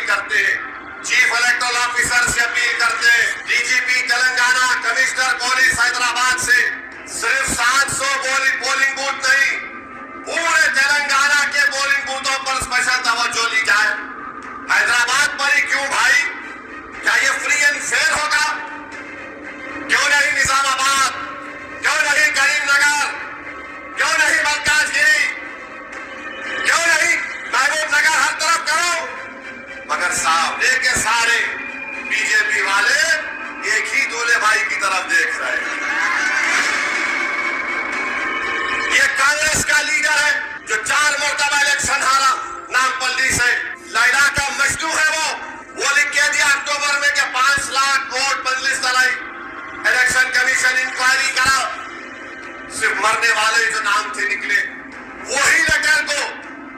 کرتے ہیں, chief electoral officer سے اپیل کرتے ہیں, ڈی جی پی تلنگانہ, کمشنر پولیس حیدرآباد سے صرف 700 پولنگ بوتھ نہیں, پورے تلنگانہ کے پولنگ بوتھوں پر اسپیشل توجہ لی جائے. حیدرآباد پر ہی کیوں بھائی؟ کیا یہ فری اینڈ فیئر ہوگا؟ کیوں نہیں نظام آباد, کیوں نہیں کریم نگر, کیوں نہیں ملکاج گیری, کیوں نہیں محبوب نگر, ہر طرف کرو. مگر سامنے کے سارے بی جے پی والے ایک ہی دولے بھائی کی طرف دیکھ رہے ہیں. یہ کانگریس کا لیڈر ہے جو 4 مرتبہ الیکشن ہارا, نام پلی سے, لائلہ کا مجدو ہے. وہ لکھ کے دیا اکتوبر میں کہ 5 لاکھ ووٹ بندلس ڈلائی, الیکشن کمیشن انکوائری کرا, صرف مرنے والے جو نام تھے نکلے. وہی لیٹر کو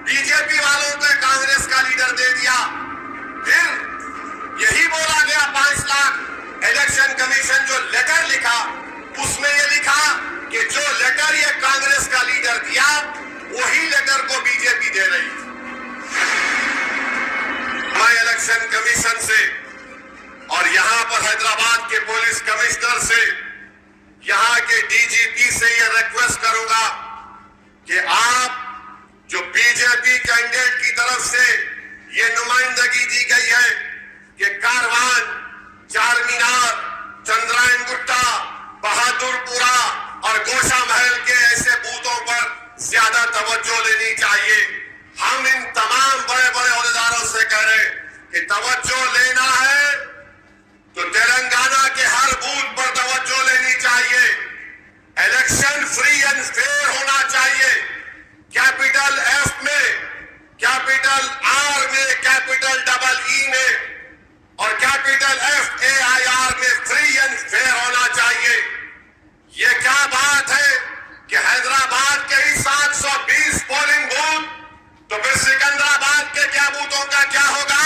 بی جے پی والوں کو کانگریس کا لیڈر دے دیا. پھر یہی بولا گیا 5 لاکھ. الیکشن کمیشن جو لیٹر لکھا اس میں یہ لکھا کہ جو لیٹر یہ کانگریس کا لیڈر دیا وہی لیٹر کو بی جے پی دے رہی. میں الیکشن کمیشن سے اور یہاں پر حیدرآباد کے پولیس کمشنر سے, یہاں کے ڈی جی پی سے یہ ریکویسٹ کروں گا کہ آپ جو بی جے پی کینڈیڈیٹ کی طرف سے یہ نمائندگی دی گئی ہے کہ کاروان, چار مینار, چندرائن گٹا, بہادر پورا اور گوشا محل کے ایسے بوتھوں پر زیادہ توجہ لینی چاہیے. ہم ان تمام بڑے بڑے عہدیداروں سے کہہ رہے ہیں کہ توجہ لینا ہے تو تلنگانہ کے ہر بوتھ پر توجہ لینی چاہیے. الیکشن فری اینڈ فیئر ہونا چاہیے. کیپٹل ایف میں, کیپٹل آر میں, کیپٹل ڈبل ای میں اور capital F A I R میں فری اینڈ فیئر ہونا چاہیے. یہ کیا بات ہے کہ حیدرآباد کے ہی 720 پولنگ بوتھ, تو پھر سکندرآباد کے کیا بوتھوں کا کیا ہوگا,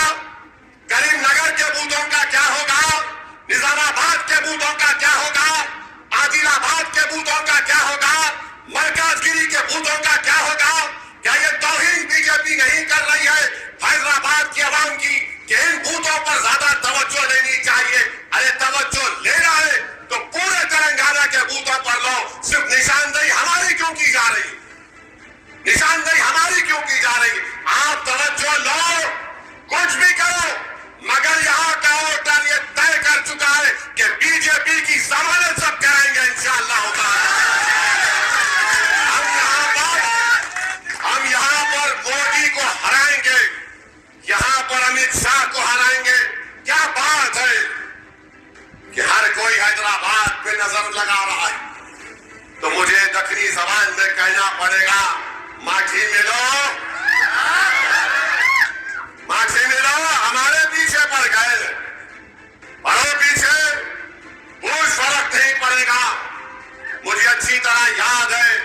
کریم نگر کے بوتھوں کا کیا ہوگا, نظام آباد کے بوتھوں کا کیا ہوگا, عادل آباد کے بوتھوں کا کیا ہوگا, مرکز گیری کے بوتھوں کا کیا ہوگا؟ کیا یہ توہین بی جے پی نہیں کر رہی ہے حیدرآباد کی عوام کی کہ ان بوتھوں پر زیادہ توجہ لینی چاہیے؟ ارے توجہ لینا ہے تو پورے تلنگانہ کے بوتھوں پر لو. صرف نشاندہی ہماری کیوں کی جا رہی, نشاندہی ہماری کیوں کی جا رہی؟ آپ توجہ لو, کچھ بھی کرو, مگر یہاں کا ووٹر یہ طے کر چکا ہے کہ بی جے پی کی ضمانت سب کرائیں گے انشاءاللہ ہوگا. ہم یہاں پر مودی کو ہرائیں گے, یہاں پر امت شاہ کو ہرائیں گے. کیا بات ہے کہ ہر کوئی حیدرآباد پہ نظر لگا رہا ہے, تو مجھے دکنی زبان میں کہنا پڑے گا, ماٹھی ملو, ماٹھی ملو. ہمارے پیچھے پڑ گئے, پڑو پیچھے, کچھ فرق نہیں پڑے گا. مجھے اچھی طرح یاد ہے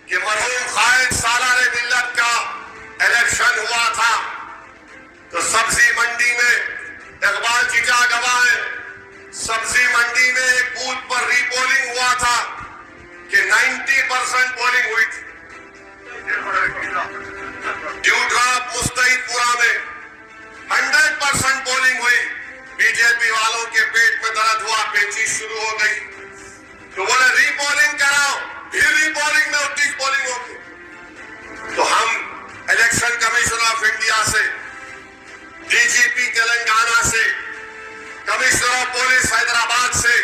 کہ مرحوم قائد سالار ملت کا الیکشن ہوا تھا تو سبزی منڈی میں, اقبال چچا گواہ ہے, سبزی منڈی میں ایک بوتھ پر ری پولنگ ہوا تھا کہ 90% پولنگ ہوئی تھی. ڈیو ڈراپ مستعید پورا میں 100% پولنگ ہوئی. بی جے پی والوں کے پیٹ میں درد ہوا, پیچیز شروع ہو گئی تو بولے ری پولنگ کراؤ. پھر ری پولنگ میں 29 پولنگ ہوگی. تو ہم الیکشن کمیشن آف انڈیا سے, ڈی جی پی تلنگانہ سے, کمشنر آف پولیس حیدرآباد سے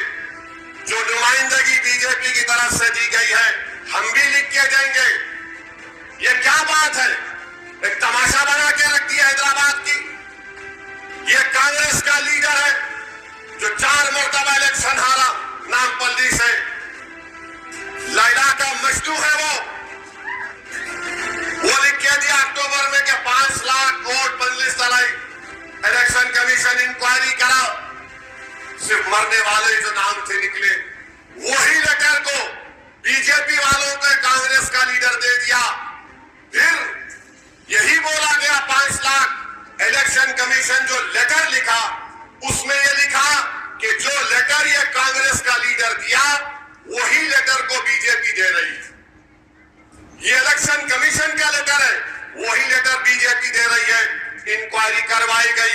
جو نمائندگی بی جے پی کی طرف سے دی گئی ہے ہم بھی لکھ کے دیں گے. یہ کیا بات ہے, ایک تماشا بنا کے رکھ دیا حیدرآباد کی. یہ کانگریس کا لیڈر ہے جو 4 مرتبہ الیکشن ہارا, نام پلی سے, لائلہ کا مجدو ہے. وہ لکھ کے دیا اکتوبر میں کہ 5 لاکھ ووٹ بندلس ڈلائی, الیکشن کمیشن انکوائری کرا, صرف مرنے والے جو نام تھے نکلے. وہی لیٹر کو بی جے پی والوں کو کانگریس کا لیڈر دے دیا. پھر یہی بولا گیا 5 لاکھ. الیکشن کمیشن جو لیٹر لکھا اس میں یہ لکھا کہ جو لیٹر یہ کانگریس کا لیڈر دیا وہی لیٹر کو بی جے پی دے رہی. یہ الیکشن کمیشن کا لیٹر ہے, وہی لیٹر بی جے پی دے رہی ہے. انکوائری کروائی گئی,